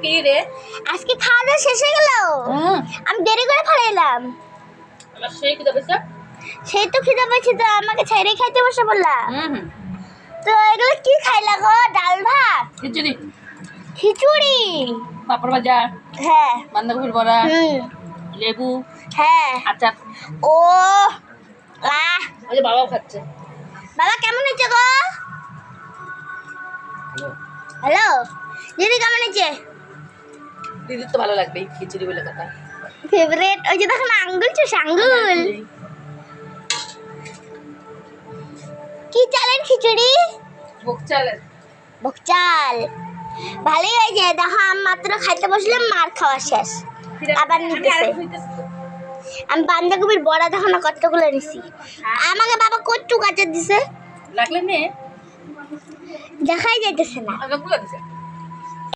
কি রে আজকে খাওয়া দাওয়া শেষ হয়ে গেল। আমি দেরি করে ফেলাইলাম। আমার সেই কি দেবে স্যার সেই তো খিদে পেয়েছি তো আমাকে ছেড়ে খাইতে বসে বললাম। তো এগুলো কি খাইলা গো? ডাল ভাত, খিচুড়ি, খিচুড়ি, পাপড় ভাজা, হ্যাঁ, বাঁধাকপির বড়া, হুম, লেবু, হ্যাঁ, আচার। ও আহ, ওই যে বাবাও খাচ্ছে। বাবা কেমন হয়েছে গো? হ্যালো দিদি, কেমন হয়েছে? দিদির তো ভালো লাগবে এই খিচুড়ি বলে কথা। ফেভারিট। ওই যে দেখো না, আঙ্গুল চুষ আঙ্গুল। কি চালের খিচুড়ি? ভোগ চালের। ভোগ-চাল ভালোই হয়েছে। দেখো আমি মাত্র খাইতে বসলাম, মার খাওয়া শেষ, আবার নিতেছে। আমি বাঁধাকপির বড়া দেখো না কতগুলো নিছি। আমাকে বাবা কচু কাঁচা দিছে, লাগলে নে দেখাই যাইতেছে না। আগে গুলো দিছে।